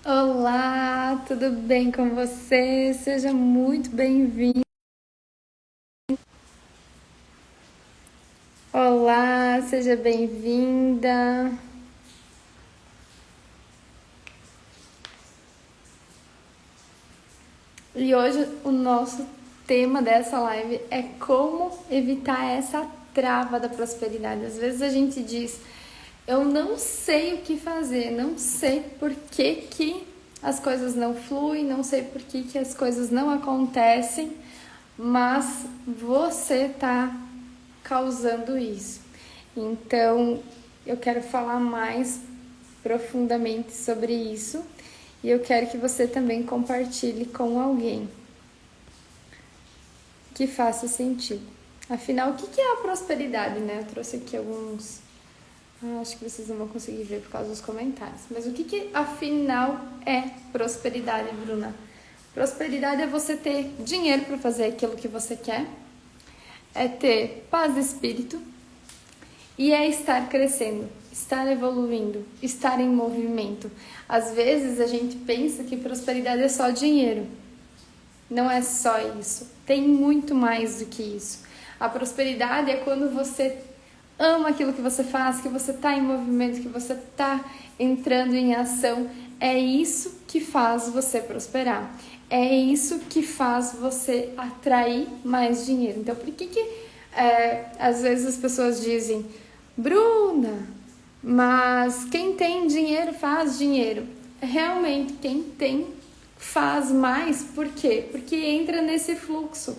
Olá, tudo bem com você? Seja muito bem-vindo. Olá, seja bem-vinda. E hoje o nosso tema dessa live é como evitar essa trava da prosperidade. Às vezes a gente diz, eu não sei o que fazer, não sei por que as coisas não fluem, não sei por que as coisas não acontecem, mas você tá causando isso. Então, eu quero falar mais profundamente sobre isso e eu quero que você também compartilhe com alguém que faça sentido. Afinal, o que é a prosperidade, né? Eu trouxe aqui alguns. Acho que vocês não vão conseguir ver por causa dos comentários. Mas o que afinal é prosperidade, Bruna? Prosperidade é você ter dinheiro para fazer aquilo que você quer, é ter paz de espírito e é estar crescendo, estar evoluindo, estar em movimento. Às vezes a gente pensa que prosperidade é só dinheiro. Não é só isso. Tem muito mais do que isso. A prosperidade é quando você ama aquilo que você faz, que você está em movimento, que você está entrando em ação. É isso que faz você prosperar. É isso que faz você atrair mais dinheiro. Então, por que às vezes as pessoas dizem, Bruna, mas quem tem dinheiro faz dinheiro? Realmente, quem tem faz mais, por quê? Porque entra nesse fluxo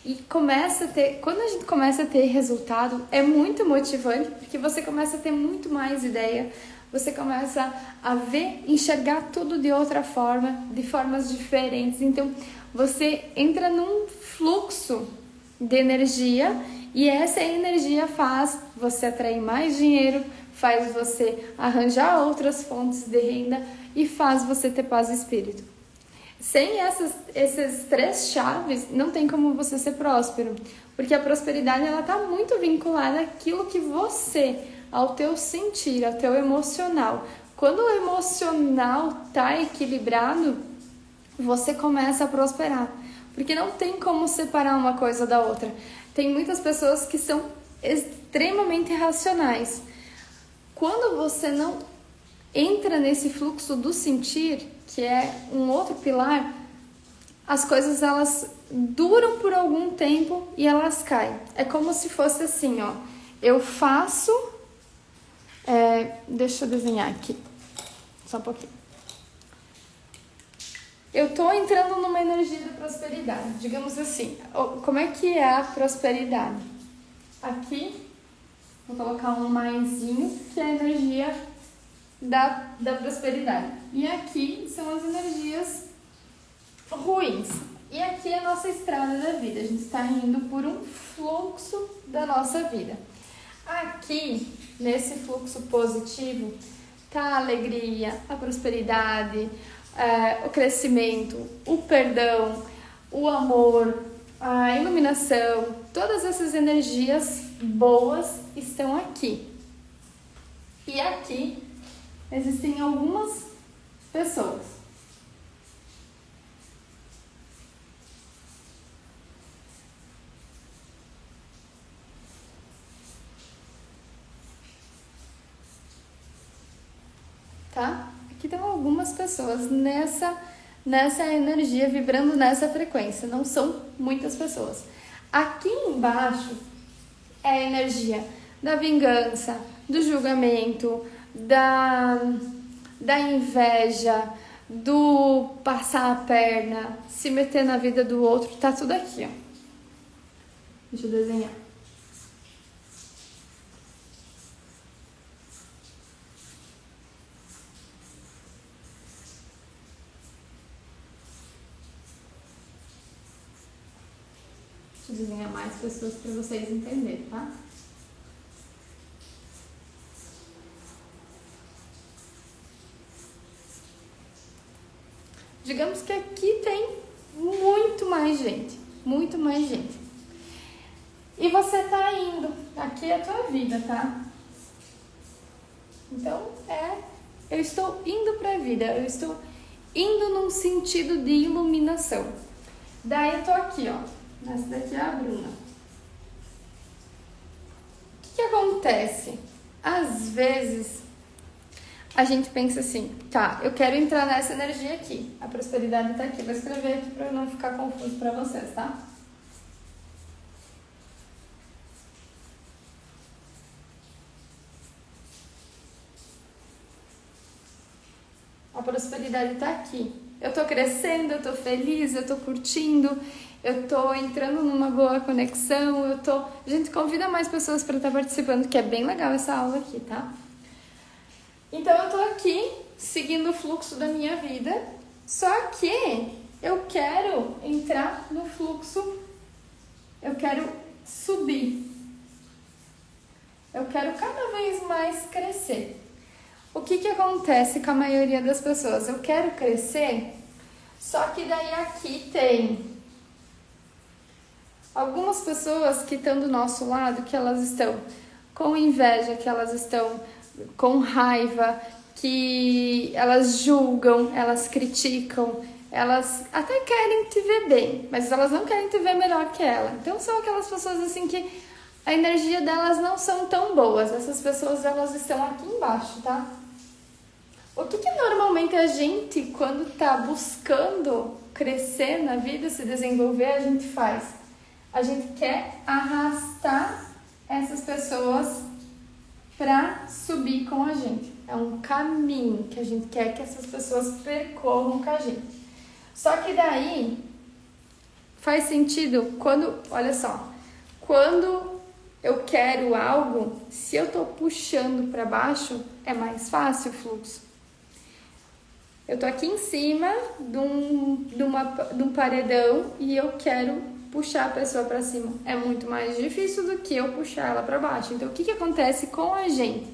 e começa a ter, quando a gente começa a ter resultado, é muito motivante, porque você começa a ter muito mais ideia, você começa a ver, enxergar tudo de outra forma, de formas diferentes, então você entra num fluxo de energia e essa energia faz você atrair mais dinheiro, faz você arranjar outras fontes de renda e faz você ter paz de espírito. Sem essas três chaves, não tem como você ser próspero, porque a prosperidade ela está muito vinculada àquilo que você, ao teu sentir, ao teu emocional. Quando o emocional está equilibrado, você começa a prosperar, porque não tem como separar uma coisa da outra. Tem muitas pessoas que são extremamente racionais. Quando você não entra nesse fluxo do sentir, que é um outro pilar, as coisas elas duram por algum tempo e elas caem. É como se fosse assim, ó. Eu faço... deixa eu desenhar aqui. Só um pouquinho. Eu tô entrando numa energia de prosperidade. Digamos assim, como é que é a prosperidade? Aqui, vou colocar um maisinho, que é a energia da prosperidade. E aqui são as energias ruins. E aqui é a nossa estrada da vida. A gente está indo por um fluxo da nossa vida. Aqui, nesse fluxo positivo, tá a alegria, a prosperidade, o crescimento, o perdão, o amor, a iluminação. Todas essas energias boas estão aqui. E aqui existem algumas pessoas. Tá? Aqui estão algumas pessoas nessa energia, vibrando nessa frequência. Não são muitas pessoas. Aqui embaixo é a energia da vingança, do julgamento, da inveja, do passar a perna, se meter na vida do outro. Tá tudo aqui, ó. Deixa eu desenhar. Deixa eu desenhar mais pessoas para vocês entenderem, tá? Digamos que aqui tem muito mais gente, muito mais gente. E você tá indo, aqui é a tua vida, tá? Então, eu estou indo para a vida, eu estou indo num sentido de iluminação. Daí eu tô aqui, ó. Essa daqui é a Bruna. O que acontece? Às vezes a gente pensa assim, tá, eu quero entrar nessa energia aqui. A prosperidade tá aqui. Vou escrever aqui para não ficar confuso para vocês, tá? A prosperidade tá aqui. Eu tô crescendo, eu tô feliz, eu tô curtindo, eu tô entrando numa boa conexão, A gente convida mais pessoas para estar participando, que é bem legal essa aula aqui, tá? Então eu tô aqui, seguindo o fluxo da minha vida, só que eu quero entrar no fluxo, eu quero subir. Eu quero cada vez mais crescer. O que acontece com a maioria das pessoas? Eu quero crescer, só que daí aqui tem algumas pessoas que estão do nosso lado, que elas estão com inveja, que elas estão com raiva, que elas julgam, elas criticam, elas até querem te ver bem, mas elas não querem te ver melhor que ela. Então são aquelas pessoas assim que a energia delas não são tão boas. Essas pessoas, elas estão aqui embaixo, tá? O que normalmente a gente, quando tá buscando crescer na vida, se desenvolver, a gente faz? A gente quer arrastar essas pessoas para subir com a gente. É um caminho que a gente quer que essas pessoas percorram com a gente. Só que daí faz sentido quando, olha só, quando eu quero algo, se eu tô puxando para baixo, é mais fácil o fluxo. Eu tô aqui em cima de um paredão e eu quero puxar a pessoa para cima. É muito mais difícil do que eu puxar ela para baixo. Então, o que acontece com a gente?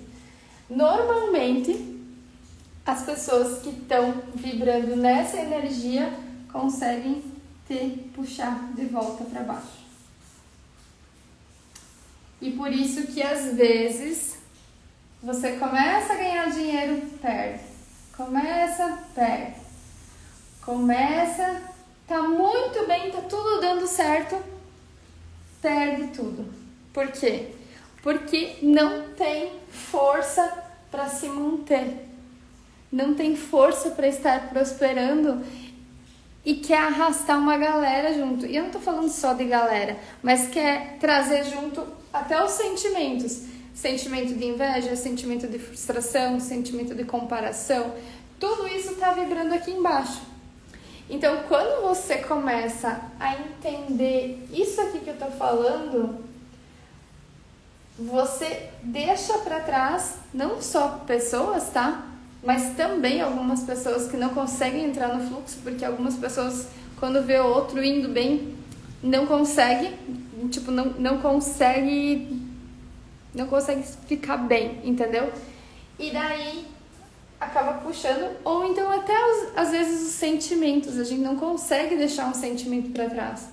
Normalmente, as pessoas que estão vibrando nessa energia conseguem te puxar de volta para baixo. E por isso que, às vezes, você começa a ganhar dinheiro, perde. Começa, perde. Começa, tá muito bem, tá tudo dando certo, perde tudo. Por quê? Porque não tem força para se manter. Não tem força para estar prosperando e quer arrastar uma galera junto. E eu não tô falando só de galera, mas quer trazer junto até os sentimentos. Sentimento de inveja, sentimento de frustração, sentimento de comparação, tudo isso tá vibrando aqui embaixo. Então, quando você começa a entender isso aqui que eu tô falando, você deixa para trás não só pessoas, tá? Mas também algumas pessoas que não conseguem entrar no fluxo, porque algumas pessoas, quando vê outro indo bem, não consegue, tipo, não consegue ficar bem, entendeu? E daí acaba puxando, ou então até às vezes os sentimentos, a gente não consegue deixar um sentimento para trás.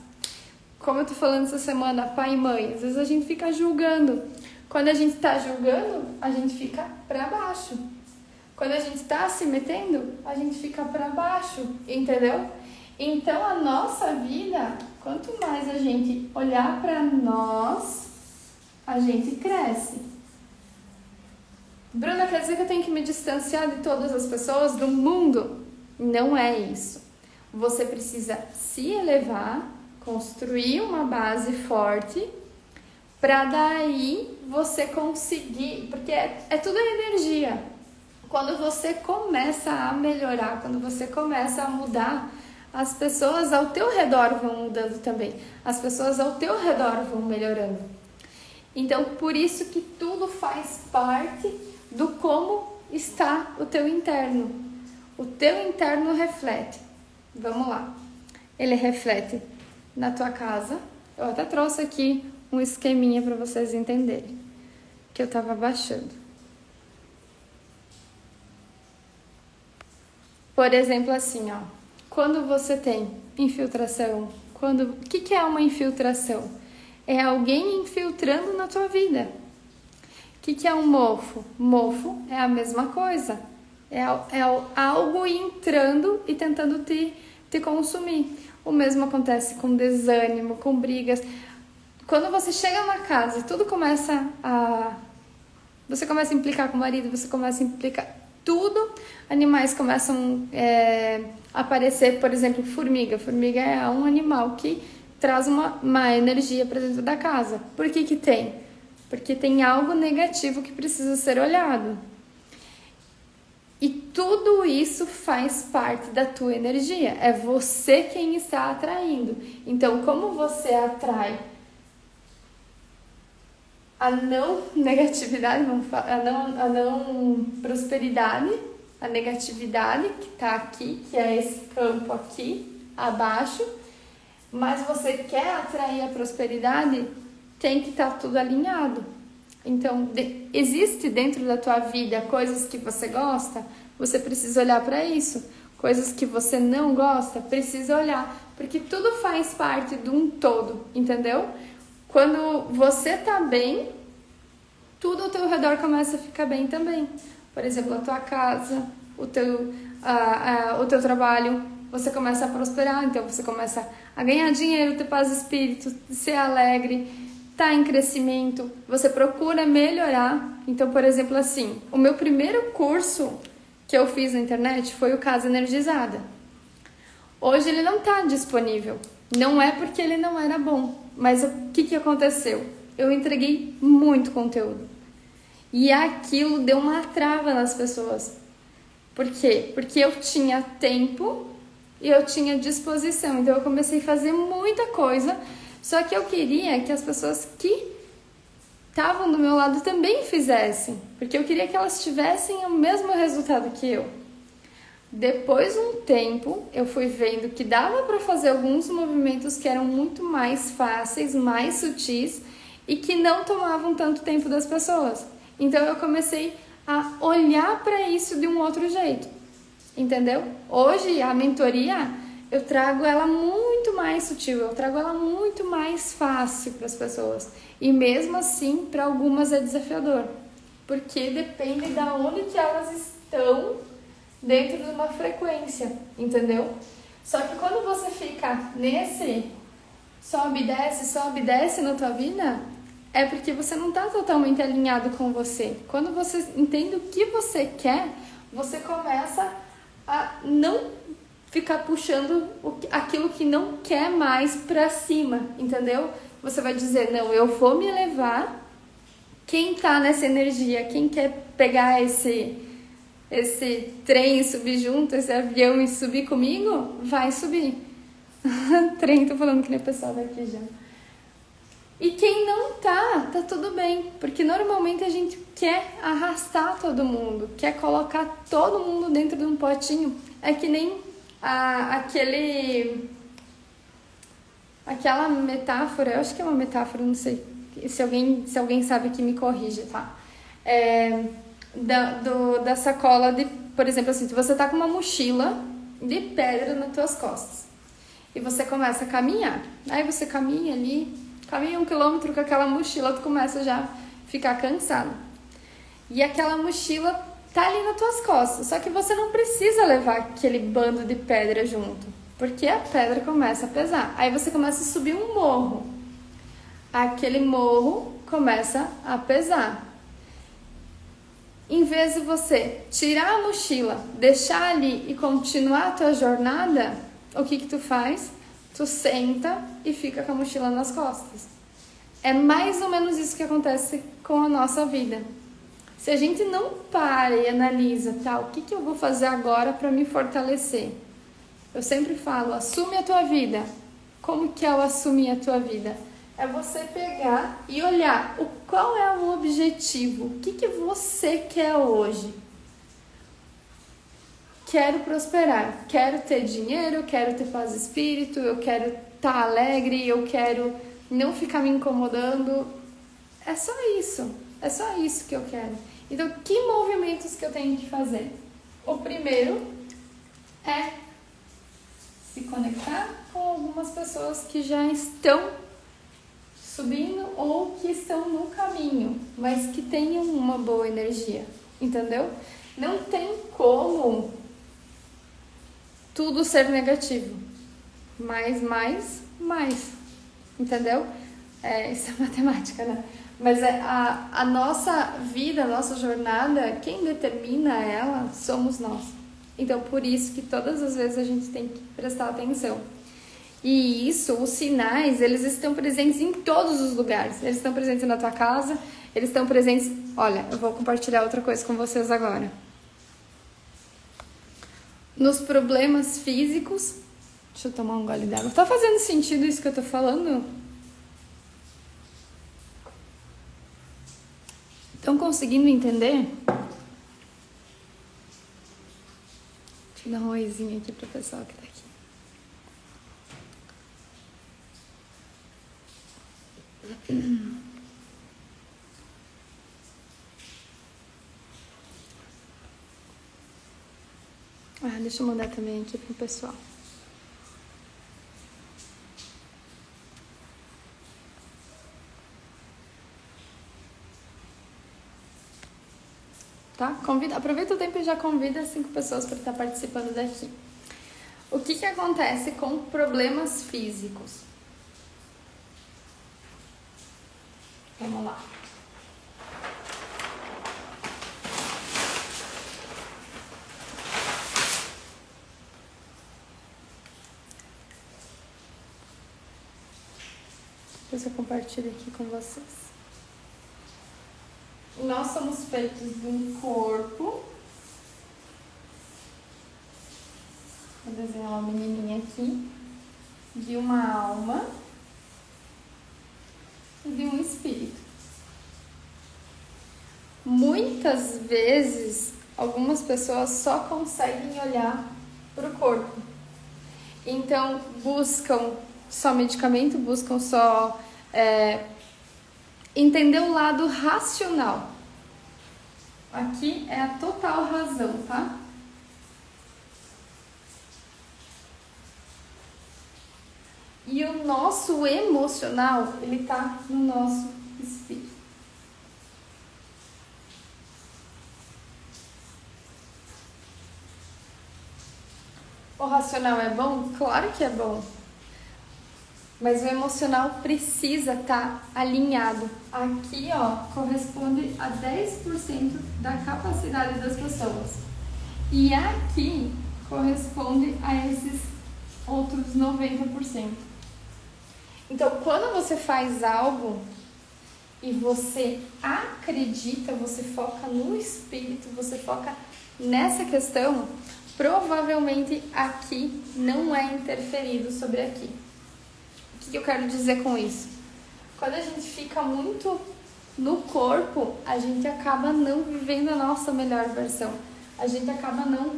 Como eu tô falando essa semana, pai e mãe, às vezes a gente fica julgando. Quando a gente tá julgando, a gente fica para baixo. Quando a gente tá se metendo, a gente fica para baixo, entendeu? Então a nossa vida, quanto mais a gente olhar para nós, a gente cresce. Bruna, quer dizer que eu tenho que me distanciar de todas as pessoas do mundo? Não é isso. Você precisa se elevar, construir uma base forte, para daí você conseguir, porque é tudo energia. Quando você começa a melhorar, quando você começa a mudar, as pessoas ao teu redor vão mudando também. As pessoas ao teu redor vão melhorando. Então, por isso que tudo faz parte do como está o teu interno. O teu interno reflete. Vamos lá. Ele reflete na tua casa. Eu até trouxe aqui um esqueminha para vocês entenderem, que eu estava baixando. Por exemplo, assim, ó. Quando você tem infiltração, o que é uma infiltração? É alguém infiltrando na tua vida. O que é um mofo? Mofo é a mesma coisa. É algo entrando e tentando te consumir. O mesmo acontece com desânimo, com brigas. Quando você chega na casa e tudo começa a... Você começa a implicar com o marido, você começa a implicar... Tudo, animais começam a aparecer, por exemplo, formiga. Formiga é um animal que traz uma má energia para dentro da casa. Por que tem? Porque tem algo negativo que precisa ser olhado. E tudo isso faz parte da tua energia. É você quem está atraindo. Então, como você atrai a não negatividade, a não prosperidade, a negatividade que está aqui, que é esse campo aqui, abaixo, mas você quer atrair a prosperidade, tem que estar tudo alinhado. Então, existe dentro da tua vida coisas que você gosta, você precisa olhar para isso. Coisas que você não gosta, precisa olhar, porque tudo faz parte de um todo, entendeu? Quando você tá bem, tudo ao teu redor começa a ficar bem também. Por exemplo, a tua casa, o teu trabalho, você começa a prosperar, então você começa a ganhar dinheiro, ter paz de espírito, ser alegre, tá em crescimento, você procura melhorar. Então, por exemplo, assim, o meu primeiro curso que eu fiz na internet foi o Casa Energizada. Hoje ele não tá disponível. Não é porque ele não era bom, mas o que aconteceu? Eu entreguei muito conteúdo. E aquilo deu uma trava nas pessoas. Por quê? Porque eu tinha tempo e eu tinha disposição. Então eu comecei a fazer muita coisa. Só que eu queria que as pessoas que estavam do meu lado também fizessem. Porque eu queria que elas tivessem o mesmo resultado que eu. Depois de um tempo, eu fui vendo que dava para fazer alguns movimentos que eram muito mais fáceis, mais sutis e que não tomavam tanto tempo das pessoas. Então eu comecei a olhar para isso de um outro jeito, entendeu? Hoje a mentoria, eu trago ela muito mais sutil, eu trago ela muito mais fácil para as pessoas. E mesmo assim, para algumas é desafiador, porque depende de onde que elas estão dentro de uma frequência, entendeu? Só que quando você fica nesse sobe e desce na tua vida, é porque você não está totalmente alinhado com você. Quando você entende o que você quer, você começa a não ficar puxando aquilo que não quer mais pra cima, entendeu? Você vai dizer, não, eu vou me elevar. Quem tá nessa energia, quem quer pegar esse trem e subir junto, esse avião e subir comigo, vai subir. Trem, tô falando que nem o pessoal daqui já. E quem não tá tudo bem, porque normalmente a gente quer arrastar todo mundo, quer colocar todo mundo dentro de um potinho. É que nem aquela metáfora, eu acho que é uma metáfora, não sei, se alguém sabe que me corrija, tá? Da sacola de, por exemplo, assim, se você tá com uma mochila de pedra nas tuas costas e você começa a caminhar, aí você caminha 1 quilômetro com aquela mochila, tu começa já a ficar cansado. E aquela mochila tá ali nas tuas costas, só que você não precisa levar aquele bando de pedra junto, porque a pedra começa a pesar. Aí você começa a subir um morro, aquele morro começa a pesar. Em vez de você tirar a mochila, deixar ali e continuar a tua jornada, o que tu faz? Tu senta e fica com a mochila nas costas. É mais ou menos isso que acontece com a nossa vida. Se a gente não para e analisa, tá, o que eu vou fazer agora para me fortalecer? Eu sempre falo, assume a tua vida. Como que é o assumir a tua vida? É você pegar e olhar qual é o objetivo, o que você quer hoje. Quero prosperar, quero ter dinheiro, quero ter paz de espírito, eu quero estar alegre, eu quero não ficar me incomodando. É só isso que eu quero. Então, que movimentos que eu tenho que fazer? O primeiro é se conectar com algumas pessoas que já estão subindo ou que estão no caminho, mas que tenham uma boa energia, entendeu? Não tem como tudo ser negativo. Mais. Entendeu? Isso é matemática, né? Mas a nossa vida, a nossa jornada, quem determina ela somos nós. Então, por isso que todas as vezes a gente tem que prestar atenção. E isso, os sinais, eles estão presentes em todos os lugares. Eles estão presentes na tua casa, eles estão presentes... Olha, eu vou compartilhar outra coisa com vocês agora. Nos problemas físicos... Deixa eu tomar um gole d'água. Tá fazendo sentido isso que eu tô falando? Estão conseguindo entender? Deixa eu dar um oizinho aqui pro pessoal que tá aqui. Deixa eu mandar também aqui pro pessoal. Tá? Aproveita o tempo e já convida 5 pessoas para estar participando daqui. O que acontece com problemas físicos? Vamos lá. Depois eu compartilho aqui com vocês. Nós somos feitos de um corpo. Vou desenhar uma menininha aqui. De uma alma. E de um espírito. Muitas vezes, algumas pessoas só conseguem olhar para o corpo. Então, buscam só medicamento, buscam só... entender o lado racional. Aqui é a total razão, tá? E o nosso emocional, ele tá no nosso espírito. O racional é bom? Claro que é bom. Mas o emocional precisa estar alinhado. Aqui, ó, corresponde a 10% da capacidade das pessoas. E aqui corresponde a esses outros 90%. Então, quando você faz algo e você acredita, você foca no espírito, você foca nessa questão, provavelmente aqui não é interferido sobre aqui. O que eu quero dizer com isso? Quando a gente fica muito no corpo, a gente acaba não vivendo a nossa melhor versão. A gente acaba não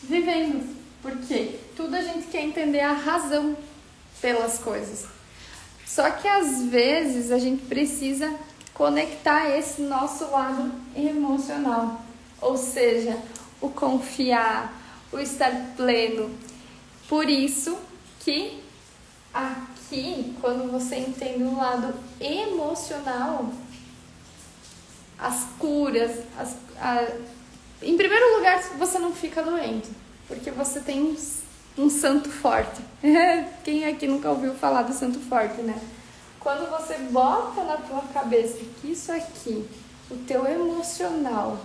vivendo. Por quê? Tudo a gente quer entender a razão pelas coisas. Só que às vezes a gente precisa conectar esse nosso lado emocional. Ou seja, o confiar, o estar pleno. Por isso que aqui, quando você entende o lado emocional, as curas, em primeiro lugar, você não fica doente, porque você tem um santo forte. Quem aqui nunca ouviu falar do santo forte, né? Quando você bota na tua cabeça que isso aqui, o teu emocional,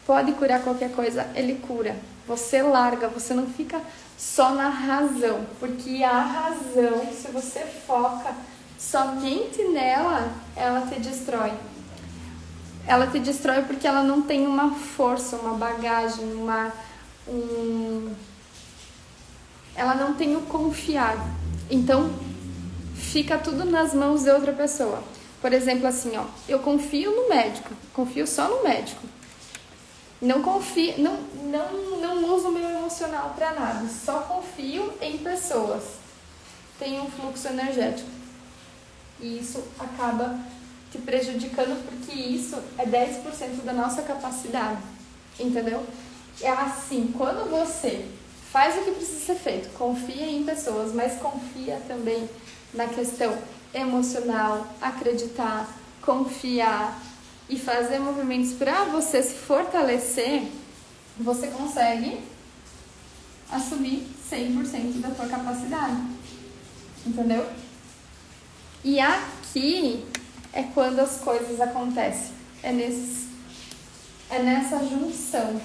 pode curar qualquer coisa, ele cura. Você larga, você não fica só na razão, porque a razão, se você foca somente nela, ela te destrói. Ela te destrói porque ela não tem uma força, uma bagagem, ela não tem o confiar. Então, fica tudo nas mãos de outra pessoa. Por exemplo, assim, ó, eu confio no médico, confio só no médico. Não confio, não uso o meu emocional para nada, só confio em pessoas. Tem um fluxo energético. E isso acaba te prejudicando porque isso é 10% da nossa capacidade. Entendeu? É assim, quando você faz o que precisa ser feito, confia em pessoas, mas confia também na questão emocional, acreditar, confiar, e fazer movimentos para você se fortalecer, você consegue assumir 100% da tua capacidade. Entendeu? E aqui é quando as coisas acontecem. É nessa junção.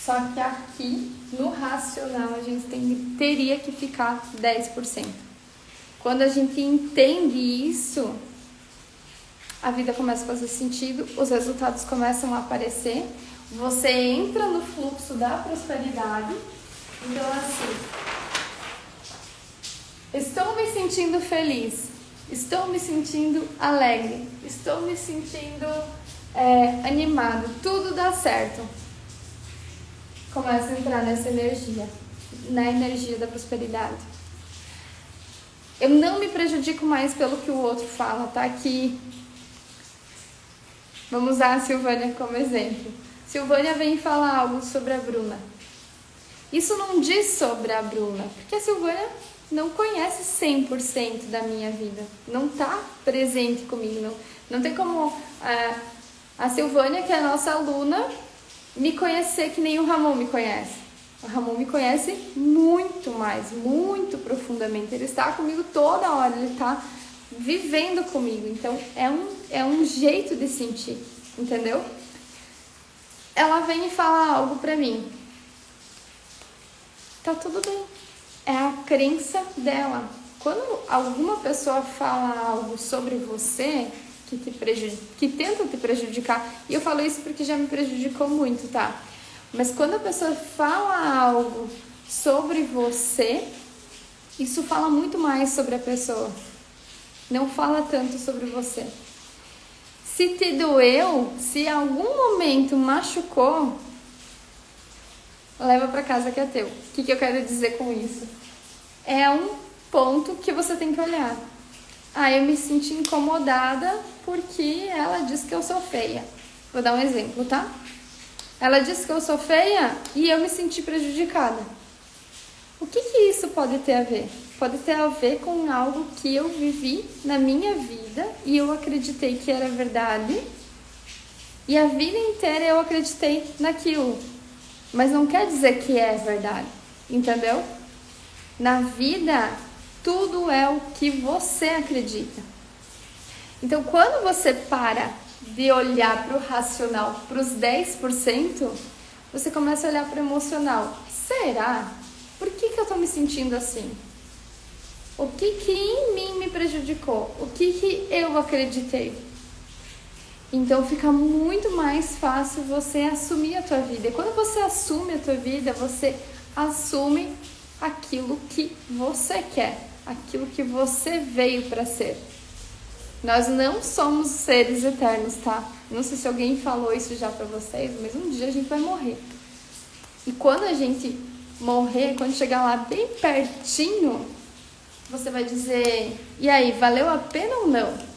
Só que aqui, no racional, a gente teria que ficar 10%. Quando a gente entende isso, a vida começa a fazer sentido, os resultados começam a aparecer, você entra no fluxo da prosperidade. Então, assim, estou me sentindo feliz, estou me sentindo alegre, estou me sentindo animado, tudo dá certo. Começa a entrar nessa energia, na energia da prosperidade. Eu não me prejudico mais pelo que o outro fala, tá? Aqui, vamos usar a Silvânia como exemplo. Silvânia vem falar algo sobre a Bruna. Isso não diz sobre a Bruna, porque a Silvânia não conhece 100% da minha vida, não está presente comigo, não tem como a Silvânia, que é a nossa aluna, me conhecer que nem o Ramon me conhece. O Ramon me conhece muito mais, muito profundamente, ele está comigo toda hora, ele está vivendo comigo, então é um jeito de sentir, entendeu? Ela vem e fala algo pra mim, tá tudo bem. É a crença dela. Quando alguma pessoa fala algo sobre você que tenta te prejudicar, e eu falo isso porque já me prejudicou muito, tá? Mas quando a pessoa fala algo sobre você, isso fala muito mais sobre a pessoa. Não fala tanto sobre você. Se te doeu, se em algum momento machucou, leva pra casa que é teu. O que eu quero dizer com isso? É um ponto que você tem que olhar. Eu me senti incomodada porque ela disse que eu sou feia. Vou dar um exemplo, tá? Ela disse que eu sou feia e eu me senti prejudicada. O que isso pode ter a ver? Pode ter a ver com algo que eu vivi na minha vida e eu acreditei que era verdade. E a vida inteira eu acreditei naquilo. Mas não quer dizer que é verdade, entendeu? Na vida, tudo é o que você acredita. Então, quando você para de olhar para o racional, para os 10%, você começa a olhar para o emocional. Será? Por que eu estou me sentindo assim? O que em mim me prejudicou? O que eu acreditei? Então fica muito mais fácil você assumir a tua vida. E quando você assume a tua vida, você assume aquilo que você quer, aquilo que você veio para ser. Nós não somos seres eternos, tá? Não sei se alguém falou isso já para vocês, mas um dia a gente vai morrer. E quando a gente morrer, quando chegar lá bem pertinho, você vai dizer: e aí, valeu a pena ou não?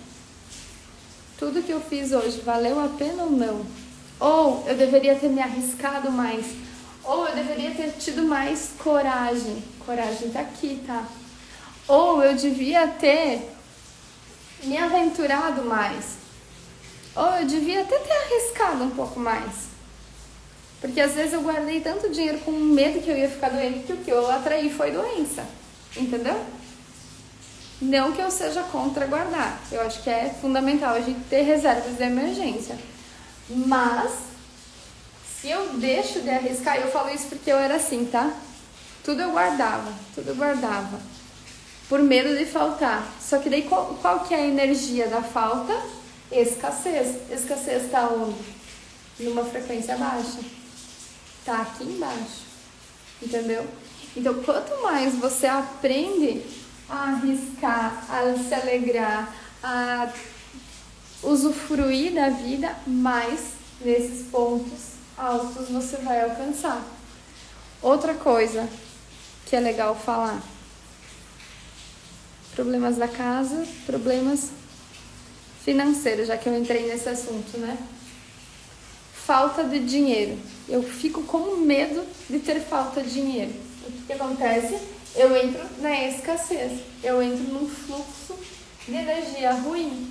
Tudo que eu fiz hoje, valeu a pena ou não? Ou eu deveria ter me arriscado mais? Ou eu deveria ter tido mais coragem? Coragem tá aqui, tá? Ou eu devia ter me aventurado mais? Ou eu devia até ter arriscado um pouco mais? Porque às vezes eu guardei tanto dinheiro com medo que eu ia ficar doente, que o que eu atraí foi doença. Entendeu? Não que eu seja contra guardar. Eu acho que é fundamental a gente ter reservas de emergência. Mas, se eu deixo de arriscar, eu falo isso porque eu era assim, tá? Tudo eu guardava. Por medo de faltar. Só que daí qual que é a energia da falta? Escassez. Escassez está onde? Numa frequência baixa. Tá aqui embaixo. Entendeu? Então, quanto mais você aprende a arriscar, a se alegrar, a usufruir da vida, mais nesses pontos altos você vai alcançar. Outra coisa que é legal falar: problemas da casa, problemas financeiros, já que eu entrei nesse assunto, né? Falta de dinheiro. Eu fico com medo de ter falta de dinheiro. O que acontece? Eu entro na escassez. Eu entro num fluxo de energia ruim.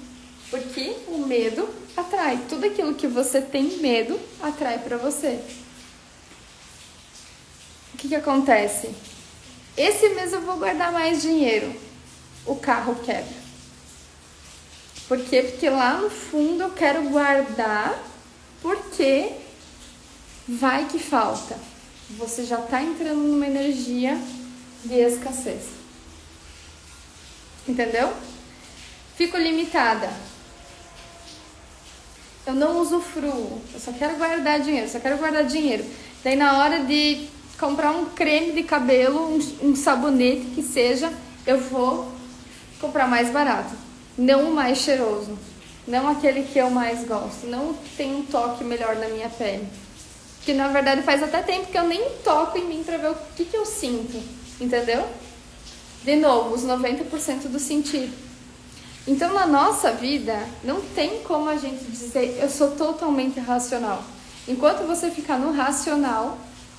Porque o medo atrai. Tudo aquilo que você tem medo atrai para você. O que acontece? Esse mês eu vou guardar mais dinheiro. O carro quebra. Por quê? Porque lá no fundo eu quero guardar, porque vai que falta. Você já está entrando numa energia de escassez. Entendeu? Fico limitada. Eu não usufruo. Eu só quero guardar dinheiro. Daí na hora de comprar um creme de cabelo, um sabonete que seja, eu vou comprar mais barato. Não o mais cheiroso. Não aquele que eu mais gosto. Não o que tem um toque melhor na minha pele. Que na verdade faz até tempo que eu nem toco em mim pra ver o que eu sinto. Entendeu? De novo, os 90% do sentido. Então na nossa vida não tem como a gente dizer eu sou totalmente racional. Enquanto você ficar no racional,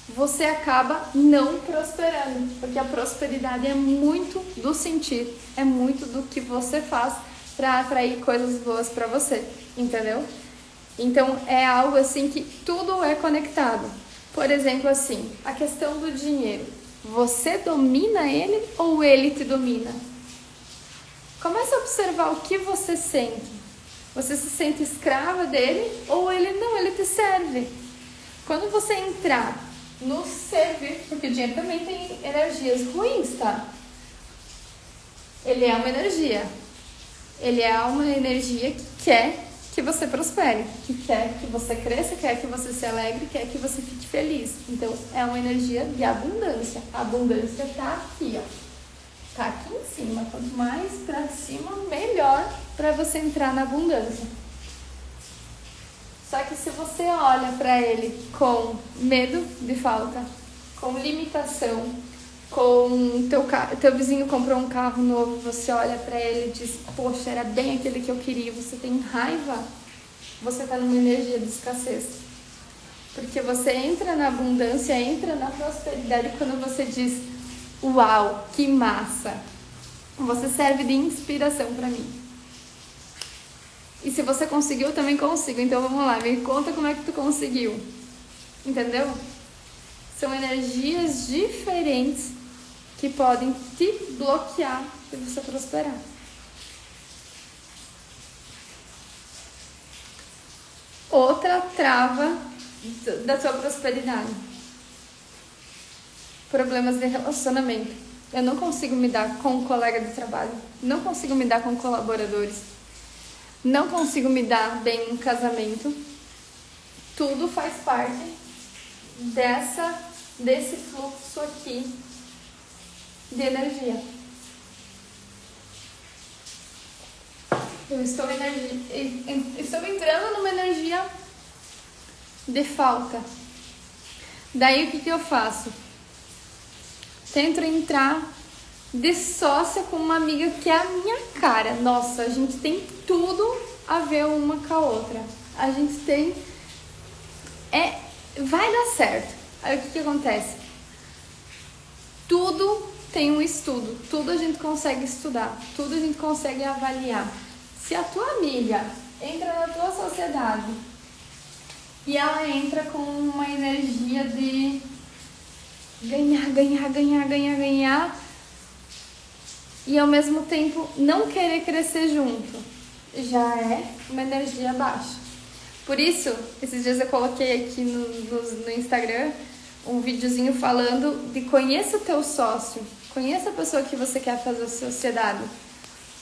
você acaba não prosperando, porque a prosperidade é muito do sentir, é muito do que você faz para atrair coisas boas para você, entendeu? Então é algo assim que tudo é conectado. Por exemplo, assim, a questão do dinheiro. Você domina ele ou ele te domina? Comece a observar o que você sente. Você se sente escrava dele ou ele não, ele te serve. Quando você entrar no servir, porque o dinheiro também tem energias ruins, tá? Ele é uma energia. Ele é uma energia que quer que você prospere, que quer que você cresça, quer que você se alegre, quer que você fique feliz. Então, é uma energia de abundância. A abundância tá aqui, ó. Tá aqui em cima. Quanto mais pra cima, melhor pra você entrar na abundância. Só que se você olha pra ele com medo de falta, com limitação, com teu vizinho comprou um carro novo, você olha pra ele e diz, poxa, era bem aquele que eu queria, você tem raiva, você tá numa energia de escassez. Porque você entra na abundância, entra na prosperidade quando você diz, uau, que massa, você serve de inspiração pra mim. E se você conseguiu, eu também consigo. Então vamos lá, me conta como é que tu conseguiu. Entendeu? São energias diferentes que podem te bloquear de você prosperar. Outra trava da tua prosperidade. Problemas de relacionamento. Eu não consigo me dar com um colega de trabalho. Não consigo me dar com colaboradores. Não consigo me dar bem em casamento. Tudo faz parte desse fluxo aqui de energia. Eu estou entrando numa energia de falta. Daí o que eu faço? Tento entrar de sócia com uma amiga que é a minha cara. Nossa, a gente tem tudo a ver uma com a outra. A gente tem... vai dar certo. Aí o que acontece? Tudo tem um estudo. Tudo a gente consegue estudar. Tudo a gente consegue avaliar. Se a tua amiga entra na tua sociedade e ela entra com uma energia de ganhar, e ao mesmo tempo não querer crescer junto, já é uma energia baixa. Por isso, esses dias eu coloquei aqui no Instagram um videozinho falando de conheça o teu sócio, conheça a pessoa que você quer fazer sociedade.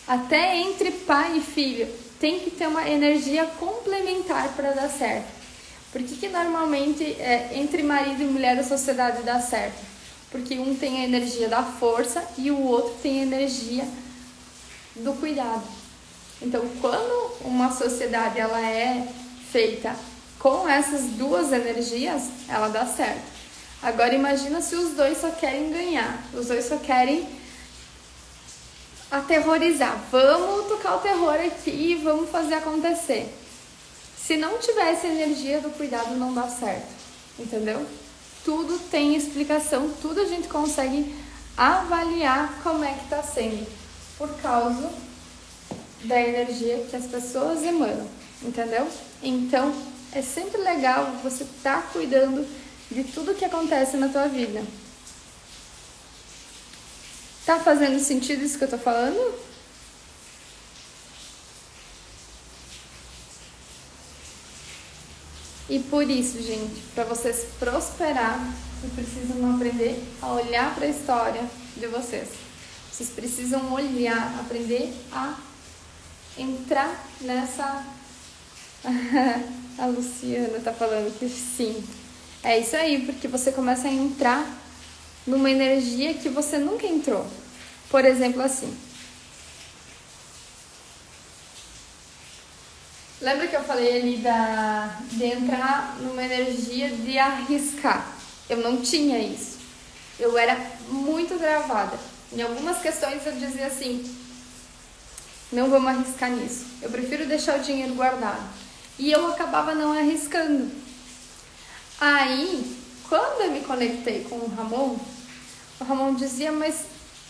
Até entre pai e filho tem que ter uma energia complementar para dar certo. Por que normalmente entre marido e mulher a sociedade dá certo? Porque um tem a energia da força e o outro tem a energia do cuidado. Então, quando uma sociedade ela é feita com essas duas energias, ela dá certo. Agora, imagina se os dois só querem ganhar, os dois só querem aterrorizar. Vamos tocar o terror aqui, vamos fazer acontecer. Se não tiver essa energia do cuidado, não dá certo. Entendeu? Tudo tem explicação, tudo a gente consegue avaliar como é que está sendo, por causa da energia que as pessoas emanam, entendeu? Então, é sempre legal você estar cuidando de tudo que acontece na tua vida. Tá fazendo sentido isso que eu tô falando? E por isso, gente, para vocês prosperar, vocês precisam aprender a olhar para a história de vocês. Vocês precisam olhar, aprender a entrar nessa... A Luciana tá falando que sim. É isso aí, porque você começa a entrar numa energia que você nunca entrou. Por exemplo, assim. Lembra que eu falei ali de entrar numa energia de arriscar? Eu não tinha isso. Eu era muito travada. Em algumas questões eu dizia assim, não vamos arriscar nisso. Eu prefiro deixar o dinheiro guardado. E eu acabava não arriscando. Aí, quando eu me conectei com o Ramon dizia, mas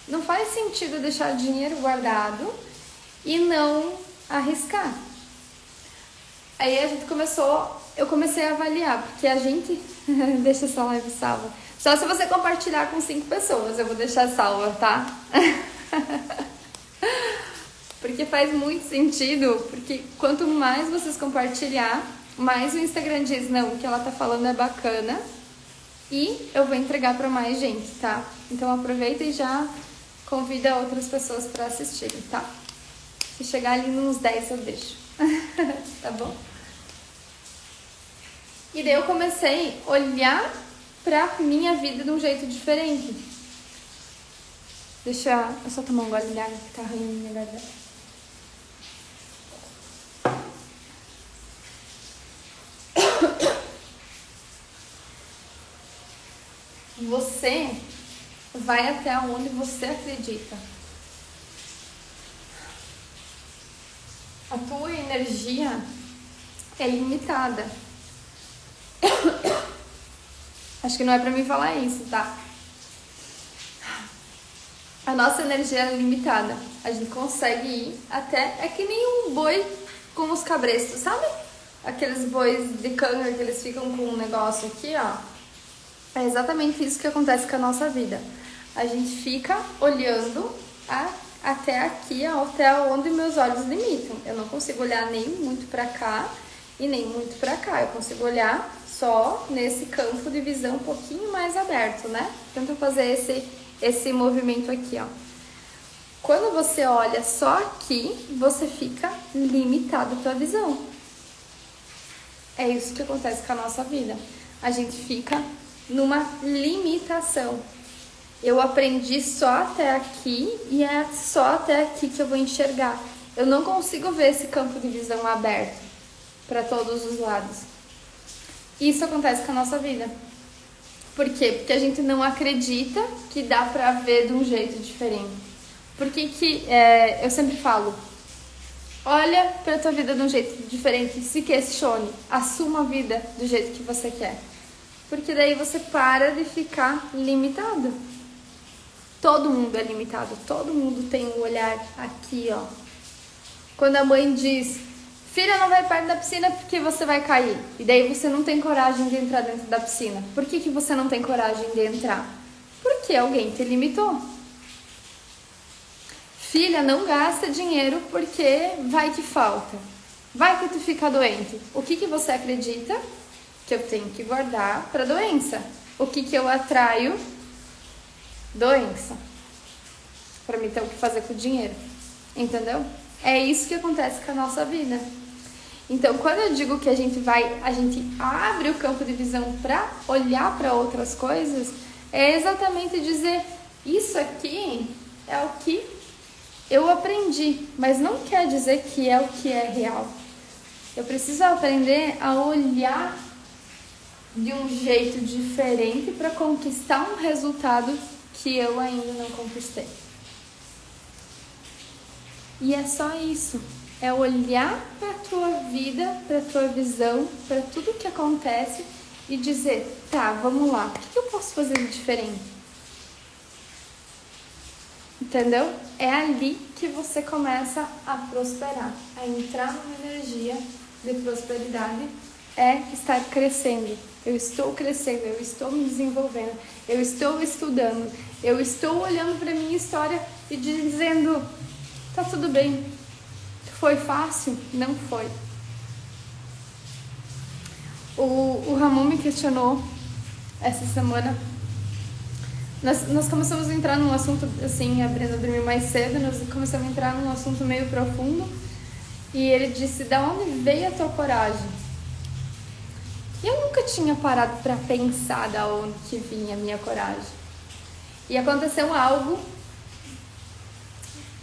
não faz sentido deixar o dinheiro guardado e não arriscar. Aí eu comecei a avaliar, porque a gente... Deixa essa live salva. Só se você compartilhar com 5 pessoas, eu vou deixar salva, tá? Porque faz muito sentido, porque quanto mais vocês compartilhar, mais o Instagram diz, não, o que ela tá falando é bacana e eu vou entregar para mais gente, tá? Então aproveita e já convida outras pessoas para assistirem, tá? Se chegar ali nos 10 eu deixo, tá bom? E daí eu comecei a olhar pra minha vida de um jeito diferente. Deixa eu só tomar um gole de água que tá arranhando minha garganta. Você vai até onde você acredita. A tua energia é limitada. Acho que não é pra mim falar isso, tá? A nossa energia é limitada. A gente consegue ir até... É que nem um boi com os cabrestos, sabe? Aqueles bois de canga que eles ficam com um negócio aqui, ó. É exatamente isso que acontece com a nossa vida. A gente fica olhando até aqui, ó, até onde meus olhos limitam. Eu não consigo olhar nem muito pra cá e nem muito pra cá. Eu consigo olhar só nesse campo de visão um pouquinho mais aberto, né? Tenta fazer esse movimento aqui, ó. Quando você olha só aqui, você fica limitado a tua visão. É isso que acontece com a nossa vida. A gente fica numa limitação. Eu aprendi só até aqui e é só até aqui que eu vou enxergar. Eu não consigo ver esse campo de visão aberto para todos os lados. Isso acontece com a nossa vida. Por quê? Porque a gente não acredita que dá pra ver de um jeito diferente. Por que eu sempre falo, olha pra tua vida de um jeito diferente, se questione, assuma a vida do jeito que você quer. Porque daí você para de ficar limitado. Todo mundo é limitado, todo mundo tem um olhar aqui, ó. Quando a mãe diz, filha, não vai perto da piscina porque você vai cair. E daí você não tem coragem de entrar dentro da piscina. Por que você não tem coragem de entrar? Porque alguém te limitou. Filha, não gasta dinheiro porque vai que falta. Vai que tu fica doente. O que você acredita? Que eu tenho que guardar para doença. O que eu atraio? Doença. Para mim ter o que fazer com o dinheiro. Entendeu? É isso que acontece com a nossa vida. Então, quando eu digo que a gente abre o campo de visão para olhar para outras coisas, é exatamente dizer, isso aqui é o que eu aprendi, mas não quer dizer que é o que é real. Eu preciso aprender a olhar de um jeito diferente para conquistar um resultado que eu ainda não conquistei. E é só isso. É olhar para a tua vida, para a tua visão, para tudo que acontece e dizer, tá, vamos lá, o que eu posso fazer de diferente? Entendeu? É ali que você começa a prosperar, a entrar numa energia de prosperidade, é estar crescendo. Eu estou crescendo, eu estou me desenvolvendo, eu estou estudando, eu estou olhando para minha história e dizendo, tá tudo bem. Foi fácil? Não foi. O Ramon me questionou essa semana. Nós começamos a entrar num assunto, assim, a Brenda dormiu mais cedo, nós começamos a entrar num assunto meio profundo. E ele disse, da onde veio a tua coragem? E eu nunca tinha parado para pensar da onde que vinha a minha coragem. E aconteceu algo,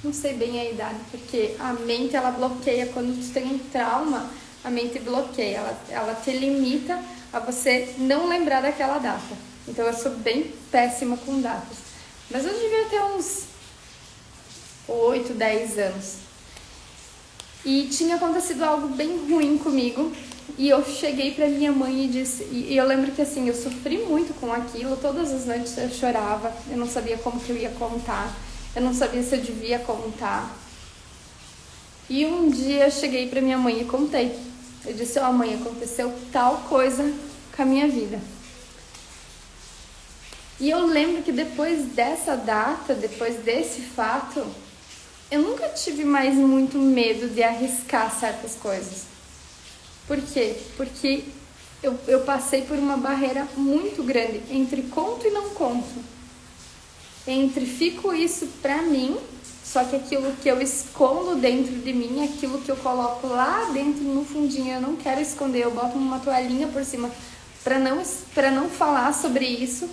não sei bem a idade, porque a mente, ela bloqueia, quando tu tem um trauma, a mente bloqueia, ela te limita a você não lembrar daquela data. Então eu sou bem péssima com datas. Mas eu devia ter uns 8, 10 anos. E tinha acontecido algo bem ruim comigo. E eu cheguei pra minha mãe e disse... E eu lembro que assim, eu sofri muito com aquilo. Todas as noites eu chorava. Eu não sabia como que eu ia contar. Eu não sabia se eu devia contar. E um dia eu cheguei pra minha mãe e contei. Eu disse, ó, mãe, aconteceu tal coisa com a minha vida. E eu lembro que depois dessa data, depois desse fato, eu nunca tive mais muito medo de arriscar certas coisas. Por quê? Porque eu passei por uma barreira muito grande entre conto e não conto. Entre fico isso pra mim, só que aquilo que eu escondo dentro de mim, aquilo que eu coloco lá dentro no fundinho, eu não quero esconder, eu boto uma toalhinha por cima pra não falar sobre isso,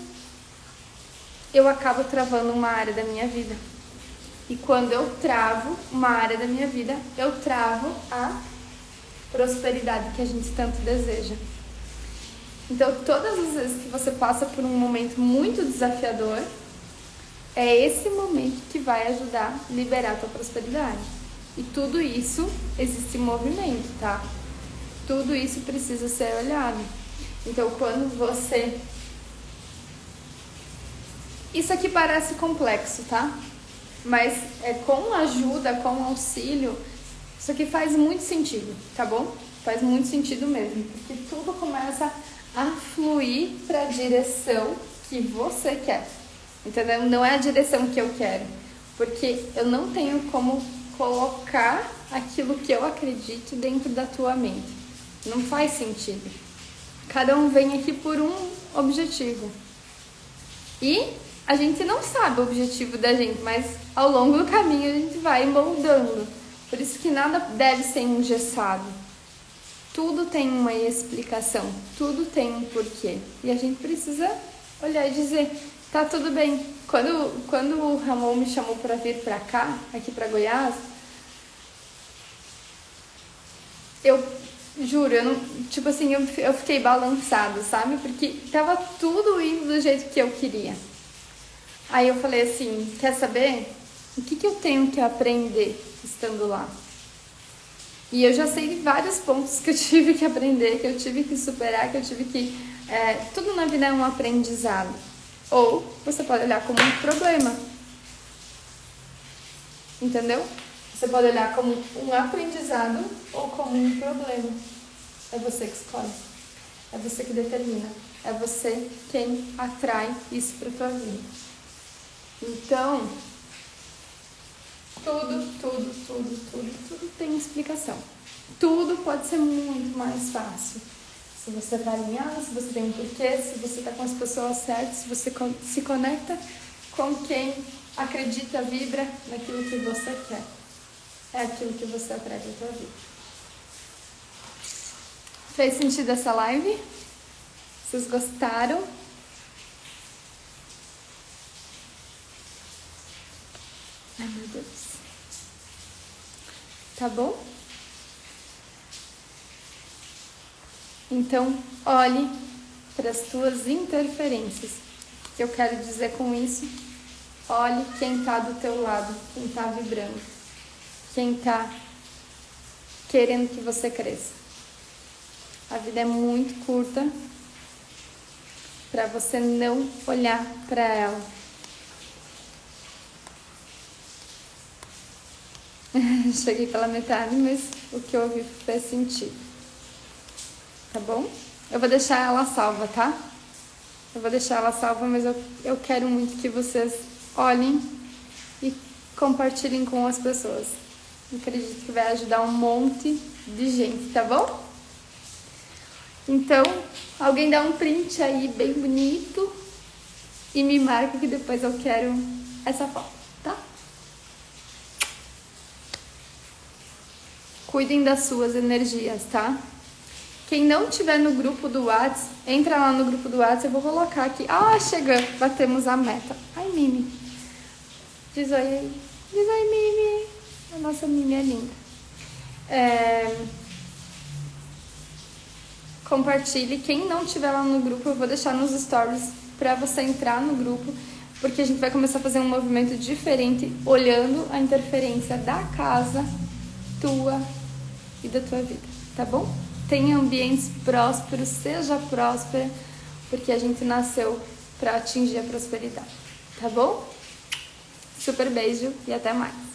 eu acabo travando uma área da minha vida. E quando eu travo uma área da minha vida, eu travo a prosperidade que a gente tanto deseja. Então, todas as vezes que você passa por um momento muito desafiador, é esse momento que vai ajudar a liberar a tua prosperidade. E tudo isso existe movimento, tá? Tudo isso precisa ser olhado. Então, quando você... Isso aqui parece complexo, tá? Mas com ajuda, com auxílio, isso aqui faz muito sentido, tá bom? Faz muito sentido mesmo, porque tudo começa a fluir para a direção que você quer, entendeu? Não é a direção que eu quero, porque eu não tenho como colocar aquilo que eu acredito dentro da tua mente. Não faz sentido. Cada um vem aqui por um objetivo. E a gente não sabe o objetivo da gente, mas ao longo do caminho a gente vai moldando. Por isso que nada deve ser engessado. Tudo tem uma explicação, tudo tem um porquê. E a gente precisa olhar e dizer, tá tudo bem. Quando o Ramon me chamou para vir para cá, aqui para Goiás, eu juro, eu não, tipo assim, eu fiquei balançada, sabe? Porque tava tudo indo do jeito que eu queria. Aí eu falei assim, quer saber? O que eu tenho que aprender estando lá? E eu já sei de vários pontos que eu tive que aprender, que eu tive que superar, que eu tive que... tudo na vida é um aprendizado. Ou você pode olhar como um problema. Entendeu? Você pode olhar como um aprendizado ou como um problema. É você que escolhe. É você que determina. É você quem atrai isso para tua vida. Então, tudo tem explicação. Tudo pode ser muito mais fácil. Se você está alinhado, se você tem um porquê, se você está com as pessoas certas, se você se conecta com quem acredita, vibra naquilo que você quer. É aquilo que você atrai para a tua vida. Fez sentido essa live? Vocês gostaram? Ai, meu Deus. Tá bom? Então, olhe para as tuas interferências. O que eu quero dizer com isso? Olhe quem está do teu lado, quem está vibrando, quem está querendo que você cresça. A vida é muito curta para você não olhar para ela. Cheguei pela metade, mas o que eu ouvi fez sentido. Tá bom? Eu vou deixar ela salva, tá? Eu vou deixar ela salva, mas eu quero muito que vocês olhem e compartilhem com as pessoas. Eu acredito que vai ajudar um monte de gente, tá bom? Então, alguém dá um print aí bem bonito e me marca que depois eu quero essa foto, tá? Cuidem das suas energias, tá? Quem não tiver no grupo do WhatsApp, entra lá no grupo do WhatsApp, eu vou colocar aqui. Ah, chegamos, batemos a meta. Ai, Mimi. Diz oi aí. Diz oi, Mimi. A nossa Mimi é linda. Compartilhe. Quem não tiver lá no grupo, eu vou deixar nos stories pra você entrar no grupo, porque a gente vai começar a fazer um movimento diferente, olhando a interferência da casa, tua e da tua vida, tá bom? Tenha ambientes prósperos, seja próspera, porque a gente nasceu para atingir a prosperidade, tá bom? Super beijo e até mais!